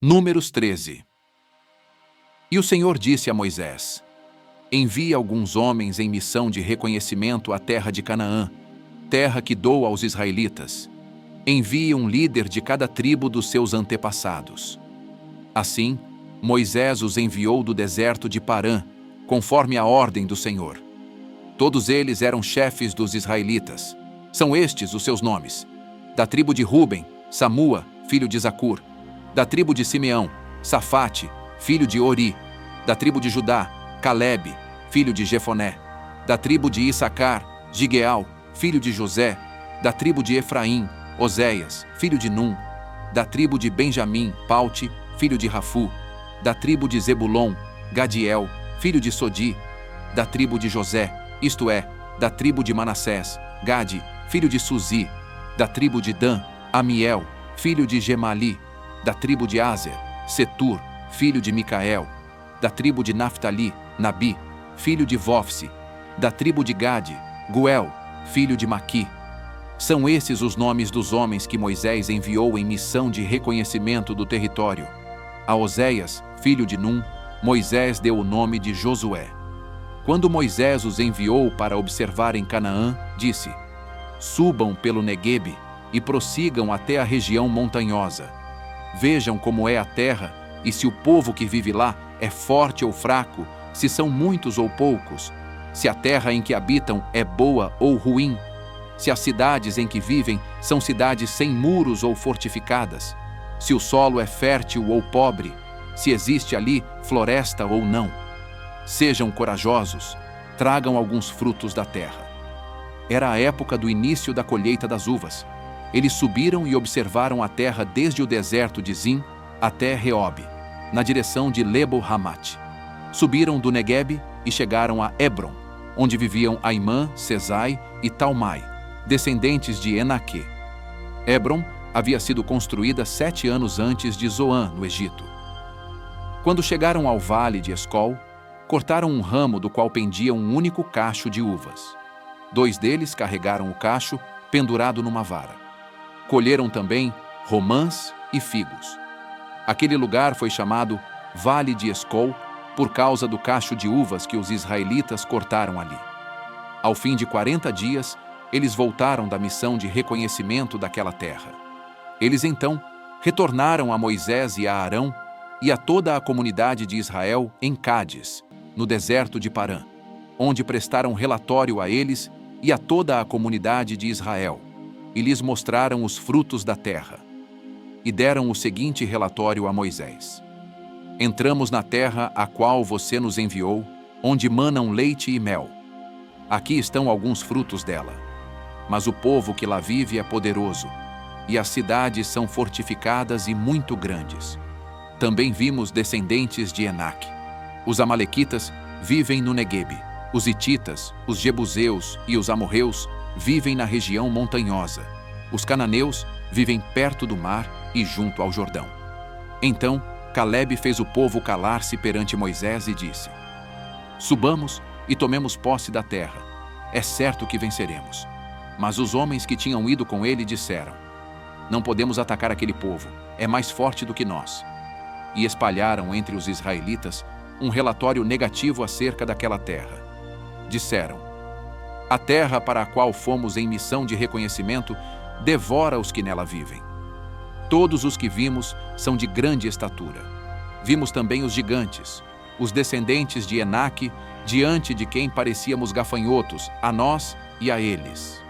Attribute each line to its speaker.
Speaker 1: Números 13. E o Senhor disse a Moisés: Envie alguns homens em missão de reconhecimento à terra de Canaã, terra que dou aos israelitas. Envie um líder de cada tribo dos seus antepassados. Assim, Moisés os enviou do deserto de Parã, conforme a ordem do Senhor. Todos eles eram chefes dos israelitas. São estes os seus nomes: da tribo de Ruben, Samua, filho de Zacur; da tribo de Simeão, Safate, filho de Ori; da tribo de Judá, Calebe, filho de Jefoné; da tribo de Issacar, Gigeal, filho de José; da tribo de Efraim, Oséias, filho de Num; da tribo de Benjamim, Paute, filho de Rafu; da tribo de Zebulon, Gadiel, filho de Sodi; da tribo de José, isto é, da tribo de Manassés, Gade, filho de Suzi; da tribo de Dan, Amiel, filho de Gemali; da tribo de Aser, Setur, filho de Micael; da tribo de Naphtali, Nabi, filho de Vofsi; da tribo de Gade, Guel, filho de Maqui. São esses os nomes dos homens que Moisés enviou em missão de reconhecimento do território. A Oséias, filho de Num, Moisés deu o nome de Josué. Quando Moisés os enviou para observar em Canaã, disse: Subam pelo Neguebe e prossigam até a região montanhosa. Vejam como é a terra e se o povo que vive lá é forte ou fraco, se são muitos ou poucos, se a terra em que habitam é boa ou ruim, se as cidades em que vivem são cidades sem muros ou fortificadas, se o solo é fértil ou pobre, se existe ali floresta ou não. Sejam corajosos, tragam alguns frutos da terra. Era a época do início da colheita das uvas. Eles subiram e observaram a terra desde o deserto de Zin até Reob, na direção de Lebo-Hamat. Subiram do Neguebe e chegaram a Hebron, onde viviam Aimã, Sesai e Talmai, descendentes de Enaque. Hebron havia sido construída 7 anos antes de Zoan, no Egito. Quando chegaram ao vale de Escol, cortaram um ramo do qual pendia um único cacho de uvas. 2 deles carregaram o cacho pendurado numa vara. Colheram também romãs e figos. Aquele lugar foi chamado Vale de Escol por causa do cacho de uvas que os israelitas cortaram ali. Ao fim de 40 dias, eles voltaram da missão de reconhecimento daquela terra. Eles então retornaram a Moisés e a Arão e a toda a comunidade de Israel em Cádiz, no deserto de Parã, onde prestaram relatório a eles e a toda a comunidade de Israel, e lhes mostraram os frutos da terra. E deram o seguinte relatório a Moisés: Entramos na terra a qual você nos enviou, onde manam leite e mel. Aqui estão alguns frutos dela. Mas o povo que lá vive é poderoso, e as cidades são fortificadas e muito grandes. Também vimos descendentes de Enaque. Os amalequitas vivem no Neguebe. Os hititas, os jebuseus e os amorreus vivem na região montanhosa. Os cananeus vivem perto do mar e junto ao Jordão. Então, Calebe fez o povo calar-se perante Moisés e disse: Subamos e tomemos posse da terra. É certo que venceremos. Mas os homens que tinham ido com ele disseram: Não podemos atacar aquele povo, é mais forte do que nós. E espalharam entre os israelitas um relatório negativo acerca daquela terra. Disseram: A terra para a qual fomos em missão de reconhecimento devora os que nela vivem. Todos os que vimos são de grande estatura. Vimos também os gigantes, os descendentes de Enaque, diante de quem parecíamos gafanhotos, a nós e a eles.